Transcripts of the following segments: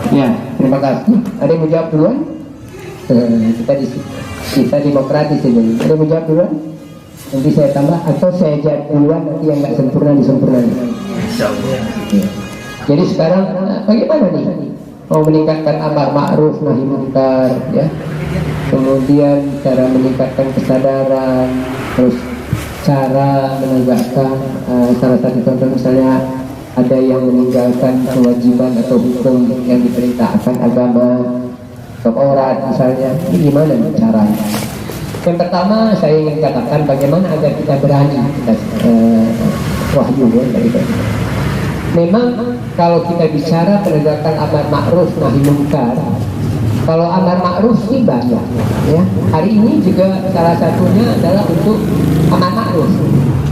Ya, terima kasih. Ada yang mau jawab duluan? Kita demokratis ini. Ada yang mau jawab duluan? Nanti saya tambah atau saya jawab duluan, nanti yang nggak sempurna disempurnakan. Ya. Jadi sekarang bagaimana nih? Mau meningkatkan amar ma'ruf nahi munkar, ya. Kemudian cara meningkatkan kesadaran, terus cara menegakkan salah satu contoh misalnya ada yang meninggalkan kewajiban atau hukum yang diperintahkan agama Taurat misalnya, ini gimana caranya? Yang pertama saya ingin katakan bagaimana agar kita berani kita wahyu dari itu. Memang kalau kita bicara penegakan amar ma'ruf nahi munkar, kalau amar ma'ruf sih banyak, ya. Hari ini juga salah satunya adalah untuk amar ma'ruf,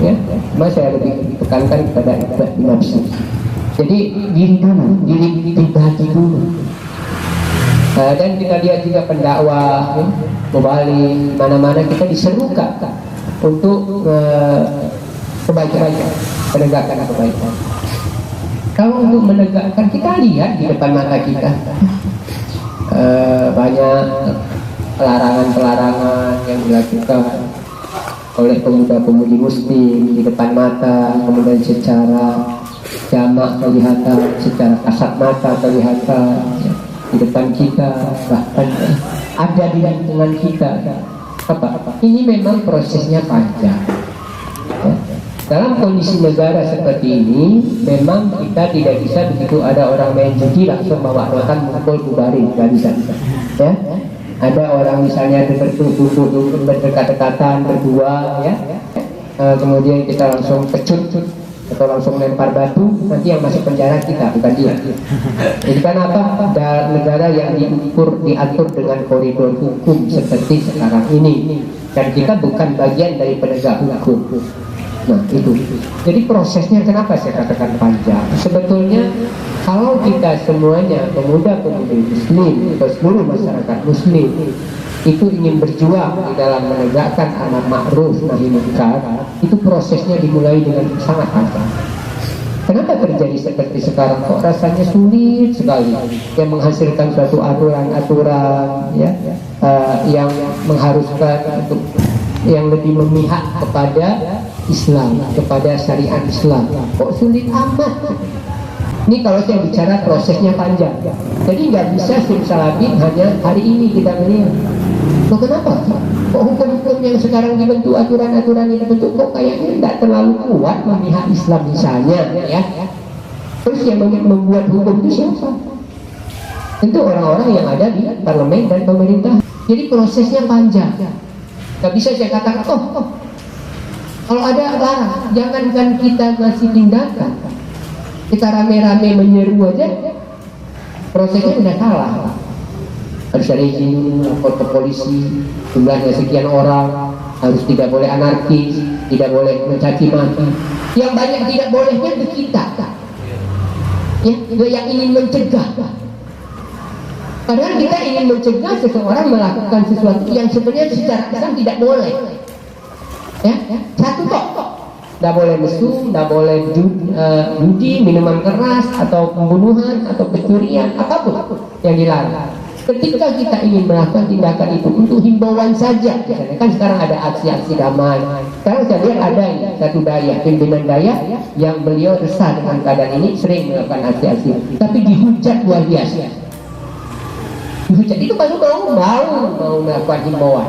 ya. Cuma saya lebih tekankan kepada nafsu. Jadi diri dulu, diri pribadi dulu. Dan kita lihat juga pendakwah, ya, mubalik, mana-mana kita diserukan untuk kebaikan, penegakan kebaikan. Kalau untuk menegakkan, kita lihat di depan mata kita banyak pelarangan-pelarangan yang dilakukan oleh pemuda-pemudi muslim di depan mata, kemudian secara jamak kelihatan, secara kasat mata kelihatan di depan kita, bahkan ada di lingkungan kita. Ini memang prosesnya panjang, ya. Dalam kondisi negara seperti ini, memang kita tidak bisa begitu ada orang main judi langsung bawa makan mukul bubarin, nggak bisa, ya. Ada orang misalnya berdekatan berdua, ya. Kemudian kita langsung pecut atau langsung lempar batu, nanti yang masuk penjara kita, bukan dia. Jadi kan apa? Negara yang diatur dengan koridor hukum seperti sekarang ini, dan kita bukan bagian dari penegak hukum. Nah itu, jadi prosesnya kenapa saya katakan panjang? Sebetulnya kalau kita semuanya pemuda-pemudi muslim atau seluruh masyarakat muslim itu ingin berjuang di dalam menegakkan amar ma'ruf nahi munkar, itu prosesnya dimulai dengan sangat panjang. Kenapa terjadi seperti sekarang? Kok rasanya sulit sekali yang menghasilkan suatu aturan-aturan, ya, yang mengharuskan untuk yang lebih memihak kepada Islam, kepada syariat Islam. Kok sulit amat? Ini kalau saya bicara prosesnya panjang. Jadi nggak bisa simsalabim hanya hari ini kita melihat. Loh kenapa? Kok hukum-hukum yang sekarang dibentuk, aturan-aturan yang dibentuk kok kayaknya tidak terlalu kuat memihak Islam misalnya, ya? Terus yang membuat hukum itu siapa? Tentu orang-orang yang ada di parlemen dan pemerintah. Jadi prosesnya panjang. Gak bisa saya katakan, kalau ada larang, jangankan kita ngasih tindakan, kita rame-rame menyeru aja, prosesnya udah salah. Harus ada izin, lapor ke polisi, jumlahnya sekian orang, harus tidak boleh anarkis, tidak boleh mencaci maki. Yang banyak tidak bolehnya ke kita, ya, yang ingin mencegah. Padahal kita ingin mencegah seseorang melakukan sesuatu yang sebenarnya secara Islam tidak boleh. Ya, satu kok, tidak boleh mesum, tidak boleh judi, minuman keras, atau pembunuhan, atau pencurian, apapun yang dilarang. Ketika kita ingin melakukan tindakan itu untuk himbauan saja, misalnya kan sekarang ada aksi-aksi damai. Sekarang saya lihat ada satu daya, pimpinan daya yang beliau resah dengan keadaan ini, sering melakukan aksi-aksi, tapi dihujat luar biasa. Dihujat itu baru kalau mau melakukan himbauan.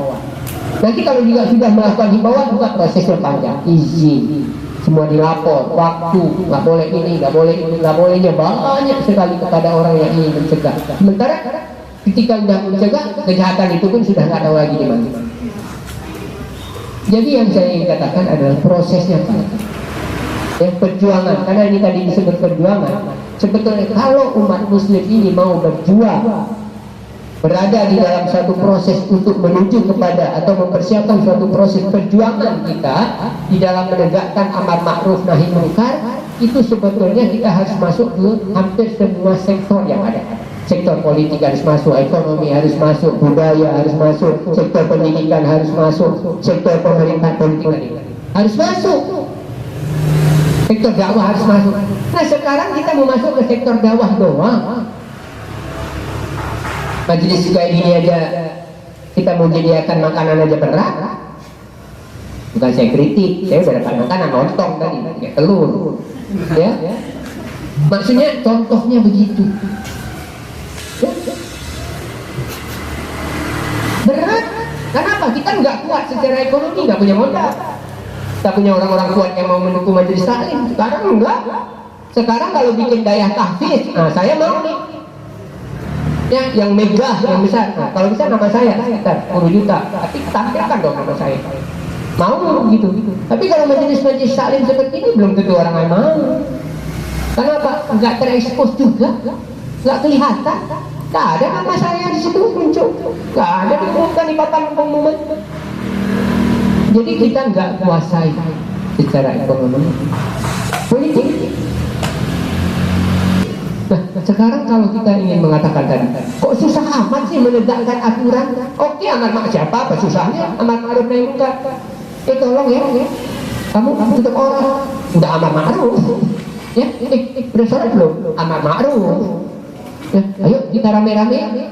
Nanti kalau juga sudah melakukan himbauan juga prosesnya panjang, izin, semua dilapor, waktu, nggak boleh ini, nggak boleh ini, nggak bolehnya banyak sekali kepada orang yang ingin mencegah. Sementara ketika sudah mencegah, kejahatan itu pun sudah nggak tahu lagi di mana. Jadi yang saya ingin katakan adalah prosesnya panjang. Yang perjuangan, karena ini tadi disebut perjuangan. Sebetulnya kalau umat muslim ini mau berjuang, berada di dalam suatu proses untuk menuju kepada atau mempersiapkan suatu proses perjuangan kita di dalam menegakkan amar ma'ruf nahi munkar, itu sebetulnya kita harus masuk ke hampir semua sektor yang ada. Sektor politik harus masuk, ekonomi harus masuk, budaya harus masuk, sektor pendidikan harus masuk, sektor pemerintahan politik harus masuk, sektor dakwah harus masuk. Nah sekarang kita mau masuk ke sektor dakwah doang. Majelis kayak gini aja kita mau menyediakan makanan aja berat. Bukan saya kritik, saya udah dapat makanan lontong tadi, kayak telur, ya. Maksudnya contohnya begitu. Ya. Berat. Kenapa? Kita nggak kuat secara ekonomi, nggak punya modal. Kita punya orang-orang kuat yang mau mendukung majelis taklim. Sekarang enggak. Sekarang kalau bikin daya tahfiz, nah saya mau nih. Ya, yang megah, yang besar. Nah, kalau bisa nama saya sekitar 10 juta. Tapi tampilkan dong nama saya. Mau gitu. Tapi kalau majelis-majelis taklim seperti ini belum tentu orang yang mau. Kenapa? Nggak terekspos juga, nggak kelihatan. Nggak ada nama saya di situ muncul. Nggak ada diumumkan di papan pengumuman. Jadi kita nggak kuasai secara ekonomi, politik. Nah, sekarang kalau kita ingin mengatakan tadi, kok susah amat sih menegakkan aturan? Oke, amar ma'ruf siapa? Apa susahnya? Amar ma'ruf nahi munkar. Tolong ya, kamu tutup orang, udah amar ma'ruf. Ya, udah sholat belum? Amar ma'ruf. Ya, ayo kita rame-rame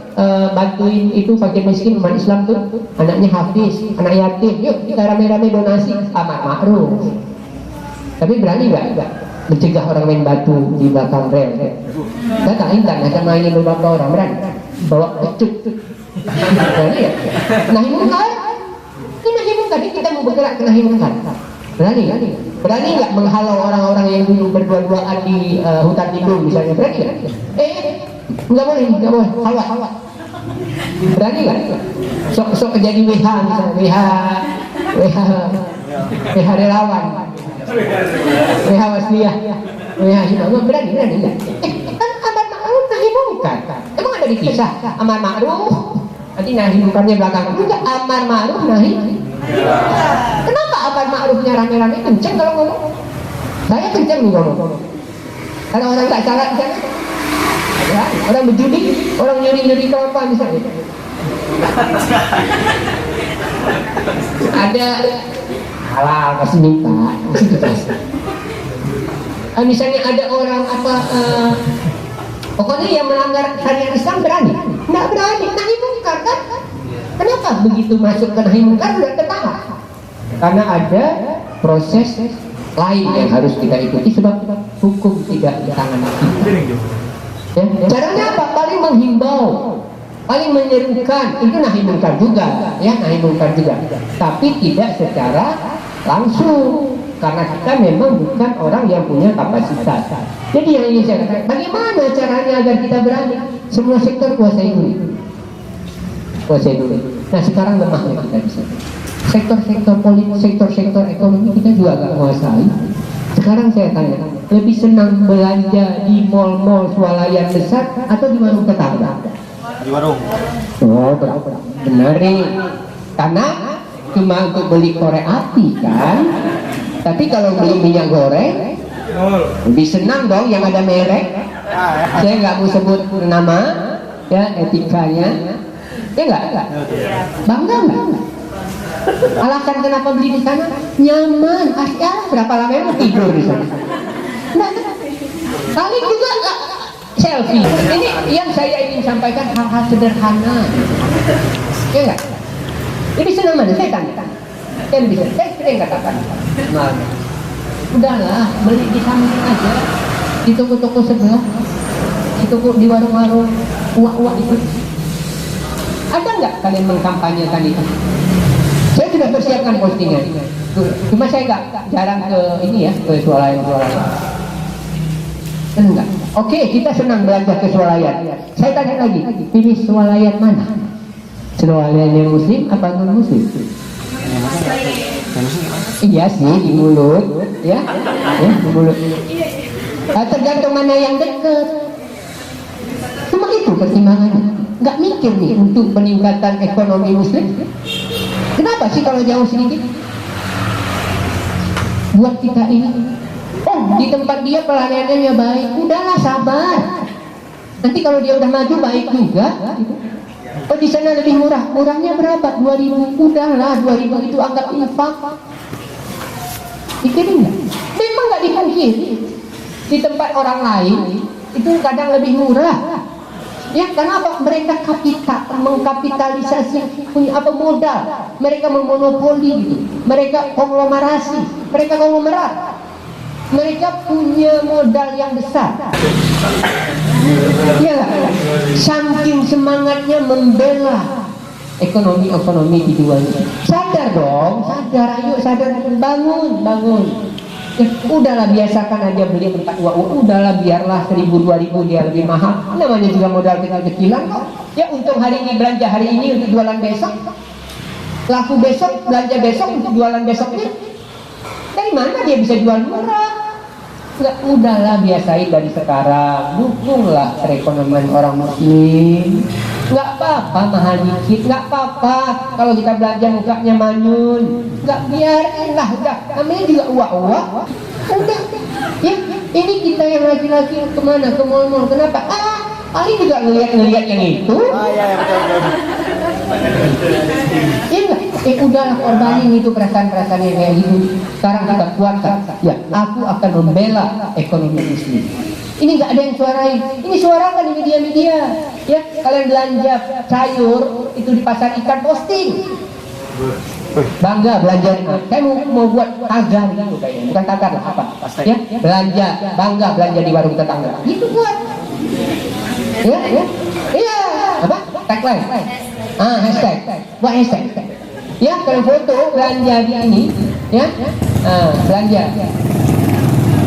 bantuin itu fakir miskin umat Islam tuh, anaknya hafiz, anak yatim. Yuk kita rame-rame donasi, amar ma'ruf. Tapi berani nggak mencegah orang main batu di belakang rel? Datang intan akan mainin beberapa orang, berani bawa pecut. Berani ya? Nahi munkar. Ini nahi munkar, kita mau bergerak ke nahi munkar. Berani nggak menghalau orang-orang yang dulu berdua-duaan di hutan lindung misalnya? Berani nggak? Nggak boleh, hawa. Berani nggak? Sok jadi WH misalnya, WH relawan, WH wasliyah, WH himawah. Berani nggak? Kan amar ma'ruf nahi munkar. Emang ada dipisah amar ma'ruf nanti nahi munkarnya belakang? Enggak, amar ma'ruf nahi. Kenapa amar ma'rufnya rame-rame kenceng kalau ngomong? Saya kenceng nih ngomong. Kalau orang nggak salah di sana, ya, orang berjudi, orang nyuri kelapa misalnya. Ada halal pasti minta, pasti dikasih. Misalnya ada orang pokoknya yang melanggar syariat Islam berani? Nggak berani, nahi munkar kan? Kenapa begitu masuk ke nahi munkar udah ketahan? Karena ada proses lain yang harus kita ikuti sebab hukum tidak di tangan kita. Ya, caranya apa? Paling menghimbau, paling menyerukan, itu nahi munkar juga, ya nahi munkar juga. Tapi tidak secara langsung, karena kita memang bukan orang yang punya kapasitas. Jadi yang ingin saya katakan, bagaimana caranya agar kita berani? Semua sektor kuasai dulu. Nah sekarang lemahnya kita di sana. Sektor-sektor politik, sektor-sektor ekonomi kita juga agak menguasai. Sekarang saya tanya, lebih senang belanja di mal-mal swalayan besar atau di warung tetangga? Di warung. Oh, benar nih. Karena cuma untuk beli korek api kan. Tapi kalau beli minyak goreng, lebih senang dong yang ada merek. Saya nggak mau sebut nama, ya etikanya. Ya nggak? Bangga nggak? Alasan kenapa beli di sana? Nyaman. Ya berapa lama mau tidur di sana? Nah, paling juga selfie. Ini yang saya ingin sampaikan hal-hal sederhana. Ya nggak? Lebih senang mana? Saya tanya. Saya sering katakan, udahlah beli di samping aja, di toko-toko sebelah, di toko, di warung-warung uak-uak itu. Ada nggak kalian mengkampanyekan itu? Saya sudah persiapkan postingan. Cuma saya jarang ke ini ya, ke swalayan. Enggak. Oke, kita senang belanja ke swalayan. Saya tanya lagi, pilih swalayan mana? Swalayan yang muslim apa non muslim? Iya sih, di mulut, ya di mulut. Tergantung mana yang dekat. Cuma itu pertimbangannya. Nggak mikir nih untuk peningkatan ekonomi muslim. Kenapa sih kalau jauh sedikit? Buat kita ini, di tempat dia pelayanannya baik, udahlah sabar. Nanti kalau dia udah maju baik juga. Oh di sana lebih murah, murahnya berapa? 2.000, udahlah 2.000 itu anggap infak. Pikirin nggak? Memang nggak dipungkiri di tempat orang lain itu kadang lebih murah. Ya, kenapa? Mereka mengkapitalisasi punya apa modal. Mereka memonopoli gitu. Mereka konglomerasi, mereka konglomerat. Mereka punya modal yang besar. Ya, saking semangatnya membela ekonomi dijual. Sadar dong, sadar, ayo sadar, bangun. Ya, udahlah biasakan aja beli tempat uang, udahlah biarlah 1.000-2.000 dia lebih mahal. Namanya juga modal kecil-kecilan kok. Ya, untuk hari ini belanja hari ini untuk jualan besok, laku besok belanja besok untuk jualan besoknya. Dari mana dia bisa jual murah? Enggak, udahlah biasain dari sekarang. Dukunglah perekonomian orang muslim. Nggak apa-apa mahal dikit, nggak apa-apa kalau kita belanja mukanya manyun, nggak, biarin lah, udah, namanya juga uang, udah, ya, ini kita yang laki-laki kemana, ke mall-mall, kenapa? Paling juga ngeliat yang itu. Iya nggak? Udahlah, korbanin itu perasaan-perasaan yang kayak gitu. Sekarang kita kuatkan, ya, aku akan membela ekonomi muslim. Ini nggak ada yang suarain, ini suarakan di media-media. Ya, kalian belanja sayur itu di pasar ikan, posting. Bangga belanja. Saya mau buat tagar gitu kayaknya, bukan tagar lah apa? Ya, belanja, bangga belanja di warung tetangga. Itu buat. Ya, iya. Apa? Tagline. Hashtag. Buat hashtag. Ya, kalau foto belanja di ini, ya, belanja.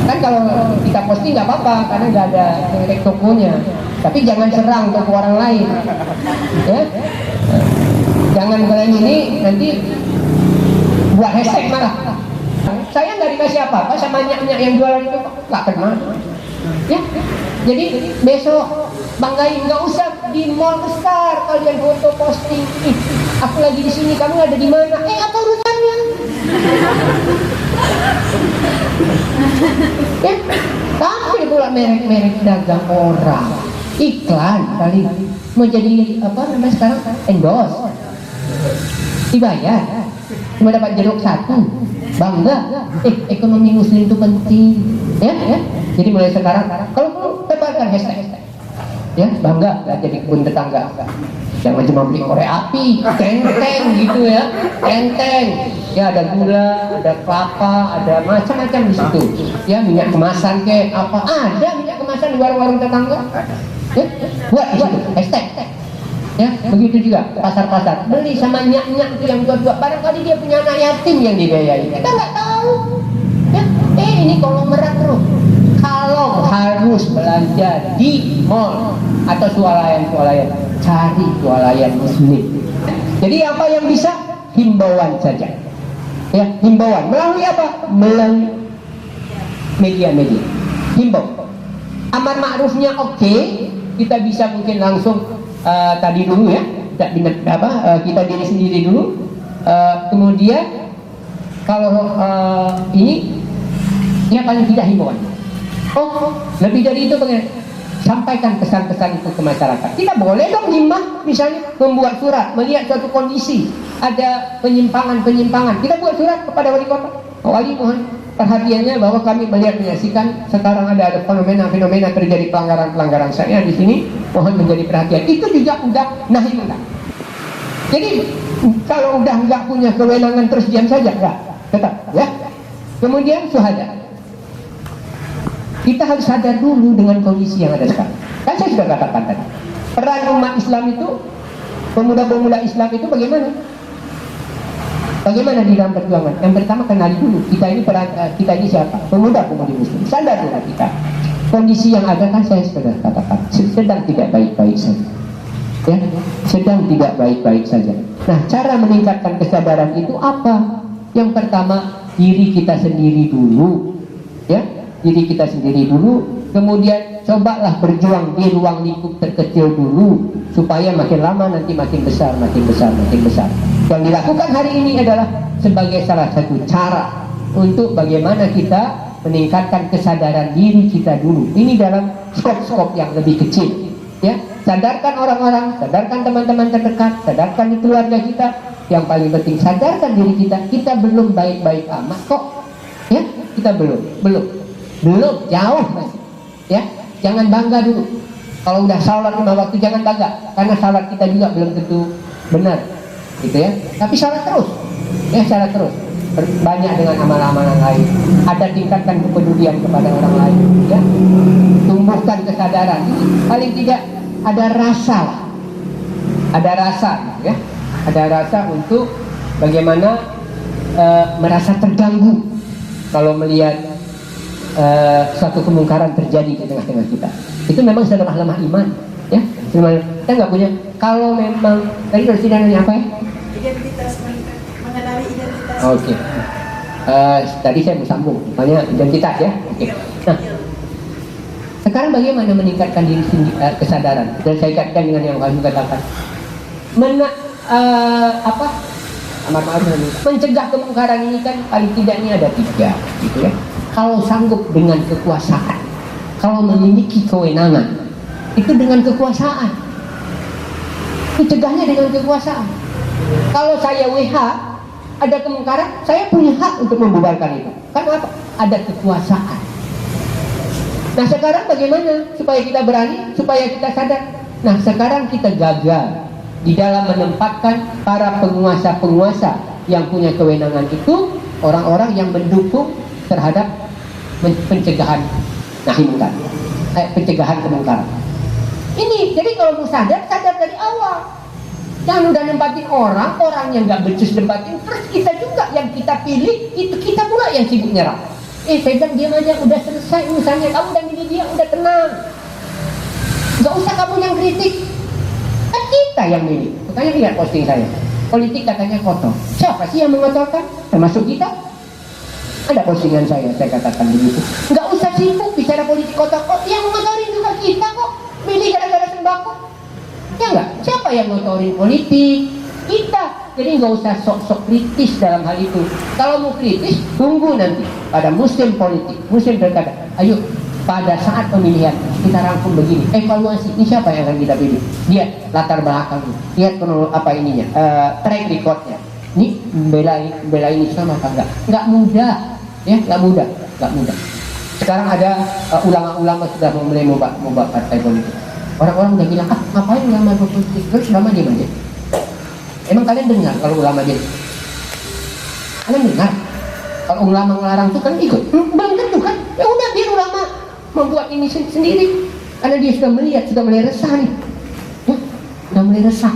Kan kalau kita posting nggak apa-apa karena nggak ada direct tokonya, tapi jangan serang toko orang lain, ya. Jangan kalian ini nanti buat hashtag malah. Saya nggak dikasih apa-apa sama nyak-nyak yang jualan itu, nggak kenal, ya. Jadi besok banggain, nggak usah di mall besar kalian foto posting. Aku lagi di sini, kamu ada di mana? Apa urusannya? Ya, tampil pula merek-merek dagang orang, iklan kali mau jadi apa namanya sekarang, endorse, dibayar, cuma dapat jeruk satu, bangga. Ekonomi muslim itu penting, ya. Jadi mulai sekarang kalau perlu tebarkan hashtag, ya, bangga lah jadi kebun tetangga. Jangan cuma beli korek api, tenteng gitu ya, tenteng. Ya, ada gula, ada kelapa, ada macam-macam di situ. Ya, minyak kemasan ke apa? Ada minyak kemasan di warung-warung tetangga. Ya, buat di situ hashtag. Ya, begitu juga pasar-pasar. Beli sama nyak-nyak itu yang tua-tua. Barangkali dia punya anak yatim yang dibiayai. Kita nggak tahu. Ya, ini konglomerat terus. Kalau harus belanja di mall atau swalayan, cari swalayan muslim. Jadi apa yang bisa? Himbauan saja. Ya, himbauan melalui apa? Melalui media-media. Himbau. Amar ma'rufnya oke, kita bisa mungkin langsung tadi dulu ya, kita diri sendiri dulu. Kemudian kalau ini ya paling tidak himbauan. Lebih dari itu sampaikan pesan-pesan itu ke masyarakat. Kita boleh dong himbah, misalnya membuat surat, melihat suatu kondisi ada penyimpangan, kita buat surat kepada wali kota. Wali, mohon perhatiannya bahwa kami melihat menyaksikan sekarang ada fenomena terjadi pelanggaran saya di sini, mohon menjadi perhatian. Itu juga udah nahi munkar. Jadi kalau udah nggak punya kewenangan terus diam saja, nggak, tetap ya. Kemudian syuhada. Kita harus sadar dulu dengan kondisi yang ada sekarang. Kan saya sudah katakan tadi, peran umat Islam itu, pemuda-pemuda Islam itu bagaimana? Bagaimana di dalam perjuangan? Yang pertama kenali dulu kita ini siapa? Pemuda-pemudi Muslim. Sadar dulu kita. Kondisi yang ada kan saya sudah katakan sedang tidak baik-baik saja. Ya, sedang tidak baik-baik saja. Nah, cara meningkatkan kesadaran itu apa? Yang pertama diri kita sendiri dulu, ya. Diri kita sendiri dulu, kemudian cobalah berjuang di ruang lingkup terkecil dulu, supaya makin lama nanti makin besar. Yang dilakukan hari ini adalah sebagai salah satu cara untuk bagaimana kita meningkatkan kesadaran diri kita dulu. Ini dalam skop yang lebih kecil, ya. Sadarkan orang-orang, sadarkan teman-teman terdekat, sadarkan di keluarga kita. Yang paling penting sadarkan diri kita. Kita belum baik-baik amat kok, ya. Kita belum jauh masih, ya. Jangan bangga dulu. Kalau udah sholat 5 waktu jangan bangga, karena sholat kita juga belum tentu benar, gitu ya. Tapi sholat terus, ya sholat terus. Banyak dengan amalan-amalan lain. Ada tingkatkan kepedulian kepada orang lain, ya. Tumbuhkan kesadaran. Paling tidak ada rasa, ya. Ada rasa untuk bagaimana merasa terganggu kalau melihat suatu kemungkaran terjadi di tengah-tengah kita. Itu memang sudah lemah iman, ya. Kita nggak punya. Kalau memang tadi Presiden nanya apa ya? Identitas, mengenali identitas. Oke. Tadi saya mau sambung, makanya identitas ya. Oke. Nah, sekarang bagaimana meningkatkan diri sendiri, kesadaran? Dan saya kaitkan dengan yang kamu katakan. Mencegah kemungkaran ini kan paling tidak ini ada 3, gitu ya. Kalau sanggup dengan kekuasaan, kalau memiliki kewenangan, itu dengan kekuasaan. Mencegahnya dengan kekuasaan. Kalau saya WH, ada kemungkaran, saya punya hak untuk membubarkan itu. Karena apa? Ada kekuasaan. Nah sekarang bagaimana supaya kita berani, supaya kita sadar? Nah sekarang kita gagal di dalam menempatkan para penguasa-penguasa yang punya kewenangan itu orang-orang yang mendukung terhadap pencegahan nahi munkar, pencegahan kemungkaran. Ini jadi kalau mau sadar dari awal. Jangan udah nempatin orang yang nggak becus nempatin, terus kita juga yang kita pilih itu kita pula yang sibuk nyerang. Saya bilang diam aja, udah selesai urusannya, kamu udah milih dia, udah tenang. Nggak usah kamu yang kritik. Kan kita yang milih. Makanya lihat posting saya. Politik katanya kotor. Siapa sih yang mengotorkan? Termasuk kita. Ada postingan saya katakan begitu. Nggak usah sibuk bicara politik kotor. Yang mengotorin juga kita kok. Milih gara-gara sembako. Ya enggak? Siapa yang ngotorin politik? Kita. Jadi nggak usah sok-sok kritis dalam hal itu. Kalau mau kritis, tunggu nanti pada musim politik, musim pilkada. Ayo, pada saat pemilihan kita rangkum begini, evaluasi ini siapa yang akan kita pilih. Lihat latar belakangnya, lihat apa ininya, track recordnya. Ini bela ini sama apa enggak? Nggak mudah, ya nggak mudah. Sekarang ada ulama-ulama sudah mulai mengubah partai politik. Orang-orang udah bilang, ngapain ulama berpolitik? Terus ulama diam aja. Emang kalian dengar kalau ulama jadi? Kalian dengar? Kalau ulama ngelarang itu kan ikut? Belum tentu kan? Ya udah biar ulama membuat ini sendiri. Karena dia sudah melihat, sudah mulai resah nih. Ya, sudah mulai resah.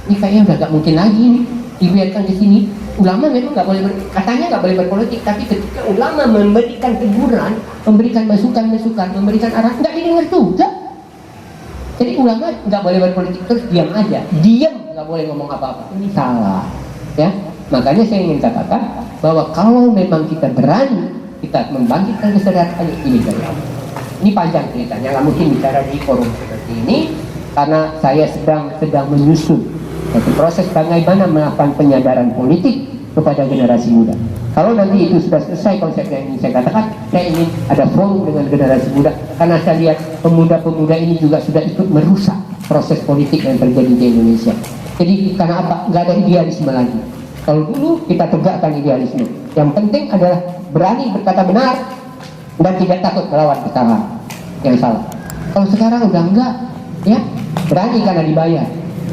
Ini kayaknya udah gak mungkin lagi nih dibiarkan di sini. Ulama memang nggak boleh katanya nggak boleh berpolitik, tapi ketika ulama memberikan teguran, memberikan masukan, memberikan arahan, nggak didengar juga. Jadi ulama nggak boleh berpolitik terus diam aja, nggak boleh ngomong apa-apa. Ini salah, ya. Makanya saya ingin katakan bahwa kalau memang kita berani, kita membangkitkan kesadaran ini dari awal. Ini panjang ceritanya, nggak mungkin bicara di forum seperti ini karena saya sedang menyusun satu proses bagaimana melakukan penyadaran politik kepada generasi muda. Kalau nanti itu sudah selesai konsep yang ingin saya katakan, saya ingin ada forum dengan generasi muda karena saya lihat pemuda-pemuda ini juga sudah ikut merusak proses politik yang terjadi di Indonesia. Jadi karena apa? Nggak ada idealisme lagi. Kalau dulu kita tegakkan idealisme, yang penting adalah berani berkata benar dan tidak takut melawan kesalahan yang salah. Kalau sekarang udah enggak, ya berani karena dibayar.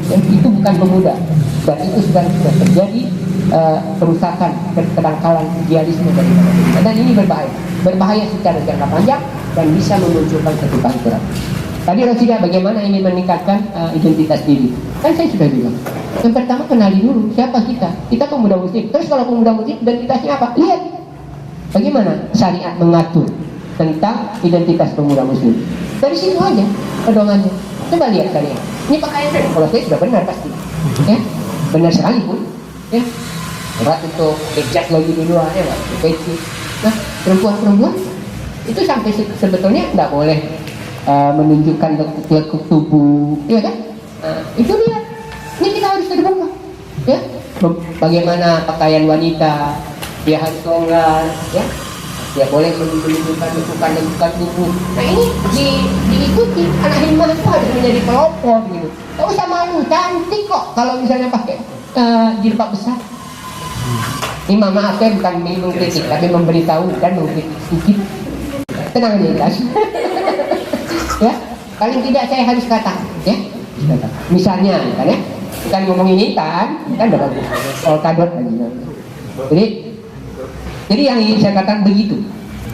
Dan itu bukan pemuda, dan itu sudah terjadi kerusakan, kedangkalan idealisme dari manusia. Dan ini berbahaya secara jangka panjang dan bisa memunculkan ketimpangan. Tadi Rosida bagaimana ingin meningkatkan identitas diri? Kan saya sudah bilang, yang pertama kenali dulu siapa kita. Kita pemuda muslim. Terus kalau pemuda muslim identitasnya apa? Lihat bagaimana syariat mengatur tentang identitas pemuda muslim. Dari situ aja pedomannya. Coba lihat syariat. Ini pakaian saya, kalau saya sudah benar pasti, ya benar sekali pun, ya berat untuk kejat lagi di luar, ya nggak peci. Nah perempuan itu sampai sebetulnya nggak boleh menunjukkan lekuk tubuh, ya kan? Itu lihat, ini kita harus terbuka, ya. Bagaimana pakaian wanita, dia harus longgar, ya. Dia boleh menunjukkan lekukan tubuh. Nah ini diikuti. Anak himah itu harus menjadi pelopor gitu. Gak usah malu, cantik kok kalau misalnya pakai jilbab besar. Ini maaf ya, bukan mengkritik, tapi memberitahu dan mengkritik sedikit. Tenang aja jelas. Ya, Paling tidak saya harus katakan, ya. Misalnya, kan ya, bukan ngomongin intan, kan udah bagus. Kadot lagi. Jadi yang ingin saya katakan begitu.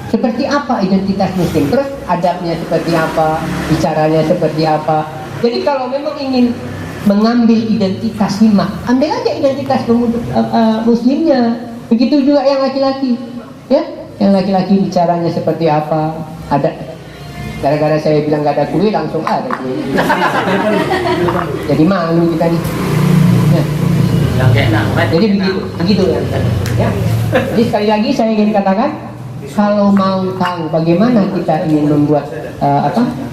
Seperti apa identitas Muslim? Terus adabnya seperti apa? Bicaranya seperti apa? Jadi kalau memang ingin mengambil identitas lima, ambil aja identitas Muslimnya. Begitu juga yang laki-laki, ya. Yang laki-laki bicaranya seperti apa? Ada. Gara-gara saya bilang gak ada kulit, langsung ada kulit. Jadi malu kita nih. Jadi begitu ya. Jadi sekali lagi saya ingin katakan, kalau mau tahu bagaimana kita ingin membuat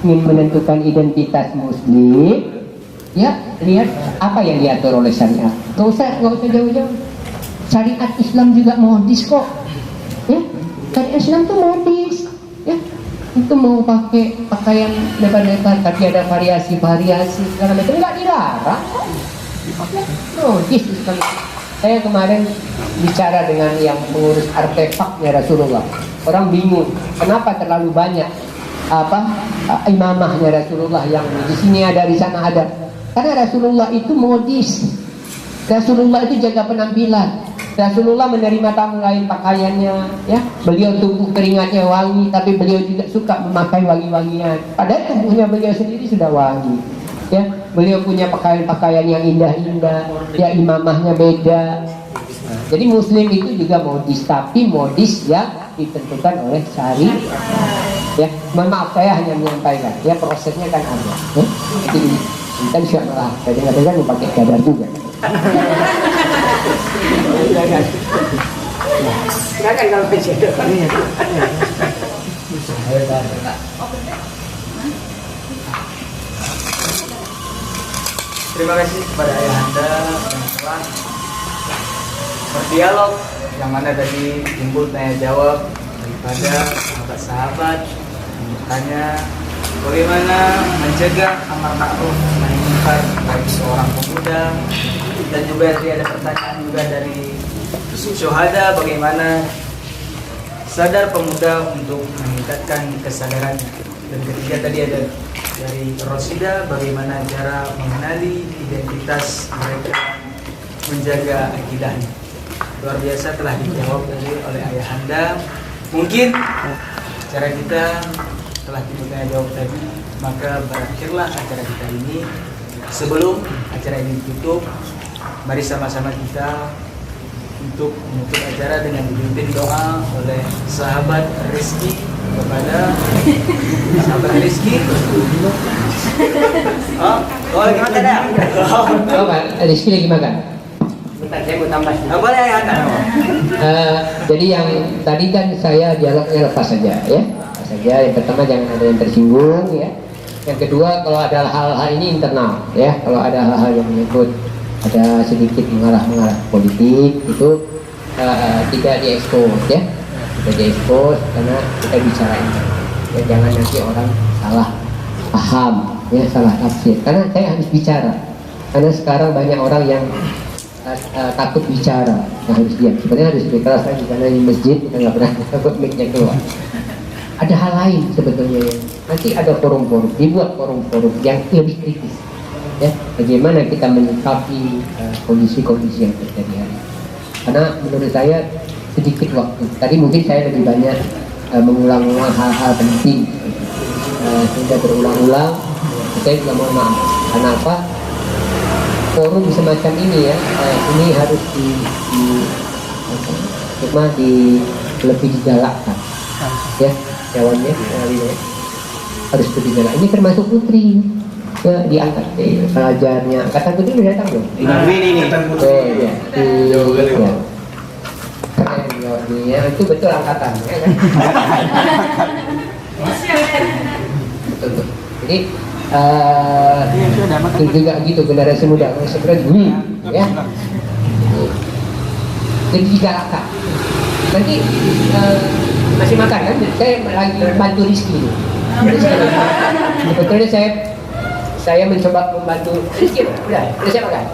ingin menentukan identitas Muslim, ya lihat apa yang diatur oleh syariat. Gak usah jauh-jauh. Syariat Islam juga modis kok. Ya, syariat Islam tuh modis. Ya, itu mau pakai pakaian lebar-lebar, tapi ada variasi-variasi segala macam, nggak dilarang. Modis sekali. Saya kemarin bicara dengan yang mengurus artefaknya Rasulullah. Orang bingung, kenapa terlalu banyak imamahnya Rasulullah yang di sini ada, di sana ada. Karena Rasulullah itu modis. Rasulullah itu jaga penampilan. Rasulullah menerima tamu lain pakaiannya, ya. Beliau tubuh keringatnya wangi, tapi beliau juga suka memakai wangi-wangian. Padahal tubuhnya beliau sendiri sudah wangi. Ya, beliau punya pakaian-pakaian yang indah-indah, ya, imamahnya beda. Jadi Muslim itu juga modis, tapi modis yang ditentukan oleh syariat. Ya, maaf saya hanya menyampaikan, ya prosesnya kan ada. Ya? Jadi kita insyaallah, kadang-kadang mau pakai cadar juga. Silakan kalau baca. Terima kasih kepada Ayahanda yang telah berdialog, yang mana tadi timbul tanya jawab daripada sahabat-sahabat yang bertanya bagaimana mencegah amar ma'ruf nahi munkar bagi seorang pemuda, dan juga tadi ada pertanyaan juga dari syuhada, bagaimana sadar pemuda untuk meningkatkan kesadarannya, dan ketiga tadi ada dari Rosida, bagaimana cara mengenali identitas mereka, menjaga akidahnya. Luar biasa telah dijawab tadi oleh Ayahanda. Mungkin cara kita telah kita jawab tadi, maka berakhirlah acara kita ini. Sebelum acara ini ditutup, mari sama-sama kita untuk menutup acara dengan dipimpin doa oleh sahabat Rizky kepada sahabat Rizky. Oh, gimana dah? Oh, Pak, Rizky lagi makan. Bentar, saya mau tambah. Boleh ya, kan? Jadi yang tadi kan saya dialognya lepas saja, ya. Lepas saja. Yang pertama jangan ada yang tersinggung, ya. Yang kedua, kalau ada hal-hal ini internal, ya. Kalau ada hal-hal yang menyebut ada sedikit mengarah politik itu tidak diekspos, ya. Tidak diekspos karena kita bicara internal. Ya, jangan nanti orang salah paham, ya, salah tafsir. Karena saya harus bicara. Karena sekarang banyak orang yang takut bicara, harus diam. Sebenarnya harus lebih keras lagi karena di masjid kita nggak pernah takut mic-nya keluar. Ada hal lain sebetulnya. Nanti ada forum-forum, dibuat forum-forum yang lebih kritis. Ya, bagaimana kita menyikapi kondisi-kondisi yang terjadi hari ini. Karena menurut saya sedikit waktu. Tadi mungkin saya lebih banyak mengulang-ulang hal-hal penting sehingga berulang-ulang. Saya juga mohon maaf. Kenapa? Forum semacam ini, ya, ini harus lebih digalakkan, ya, jawabnya harus lebih digalakkan. Ini termasuk putri, ya, diangkat pelajarnya. Angkatan putri udah datang belum? Ini. Oh iya, ya. Keren, ya, itu betul angkatan, ya, kan? Betul. Jadi itu juga gitu generasi muda, sebenarnya ya. Jadi digalakkan. Nanti masih makan kan? Saya lagi bantu Rizky. Sebetulnya saya mencoba membantu Rizky. Udah saya makan.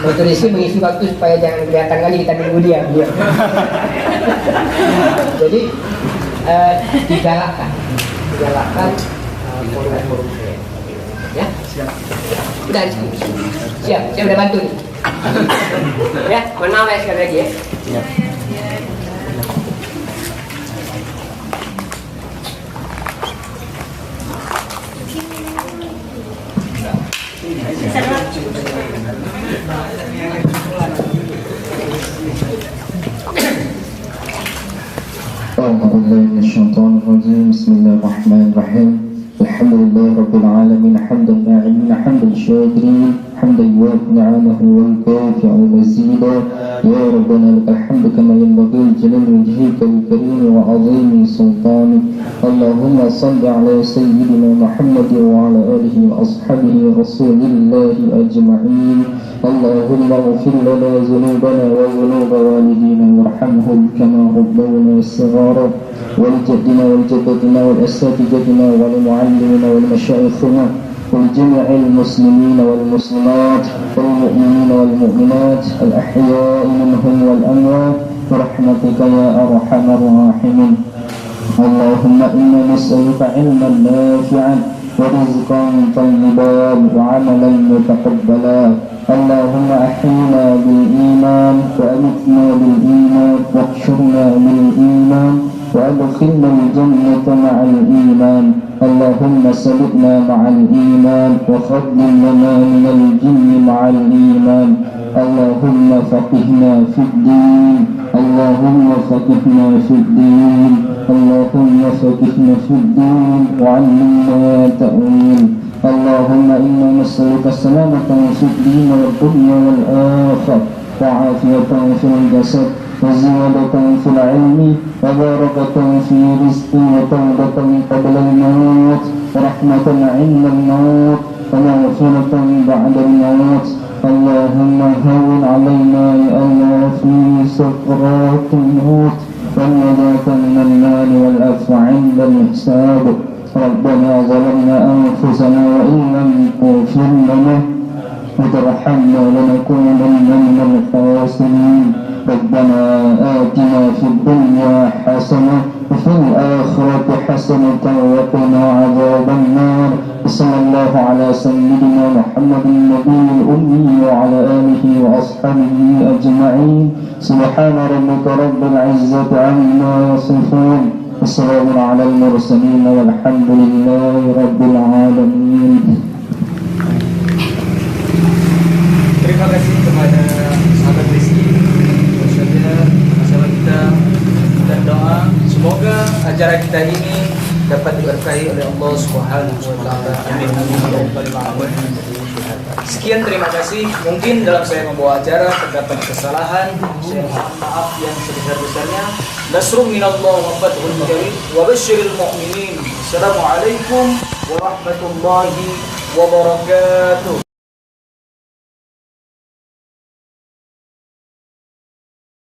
Bantu Rizky mengisi waktu supaya jangan kelihatan kali kita nunggu dia. Jadi digalakkan forum-forum saya. Siap. Udah Rizky. Siap, saya udah bantu nih. Ya, mohon maaf ya sekali lagi ya. Siap. أعوذ بالله من الشيطان الرجيم بسم الله الرحمن الرحيم الحمد لله رب العالمين حمدا الناعمين حمدا الشاكرين حمدا يوافي نعمه ويكافئ مزيدا يا ربنا لك الحمد كما ينبغي لجلال وجهك الكريم وعظيم سلطانك اللهم صل على سيدنا محمد وعلى آله وأصحابه رسول الله أجمعين اللهم اغفر لنا ذنوبنا وذنوب والدينا وارحمهم كما ربونا صغارا ولجدنا ولجدتنا ولأساتذتنا ولمعلمنا ولمشايخنا ولجميع المسلمين والمسلمات والمؤمنين والمؤمنات الأحياء منهم والأموات برحمتك يا أرحم الراحمين اللهم إنا نسألك علما نافعا ورزقا طيبا وعملا متقبلا اللهم أحينا بالإيمان وأمتنا بالإيمان واحشرنا بالإيمان وأدخلنا الجنة مع الإيمان اللهم سبقنا مع الإيمان وفضل لنا من الجن مع الإيمان اللهم فقهنا في الدين اللهم فقهنا في الدين اللهم فقهنا في الدين وعلمنا تأويل اللهم إنا نسألك السلامة في الدين والدنيا والآخرة وعافية في الجسد وزيادة في العلم وبركة في رزق وتوبة قبل الموت ورحمة عند الموت ومغفرة بعد الموت اللهم هون علينا يا الله في سكرات الموت والنجاة من النار والعفو عند الحساب ربنا ظلمنا أنفسنا وإن لم تغفر لنا وترحمنا لنكونن من الخاسرين ربنا آتنا في الدنيا حسنة وفي الآخرة حسنة وقنا عذاب النار صلى الله على سيدنا محمد النبي الأمي وعلى آله وأصحابه أجمعين سبحان ربك رب العزة عما يصفون والسلام على المرسلين والحمد لله رب العالمين. Terima kasih kepada sahabat Rizky masalah kita dan doa semoga acara kita ini dapat diberkahi oleh Allah Subhanahu wa taala. Amin. Sekian, terima kasih. Mungkin dalam saya membawa acara terdapat kesalahan, saya mohon maaf yang sebesar-besarnya. Nasrun minallah wa fathun qarib wa basyiril mu'minin. Assalamualaikum warahmatullahi wabarakatuh.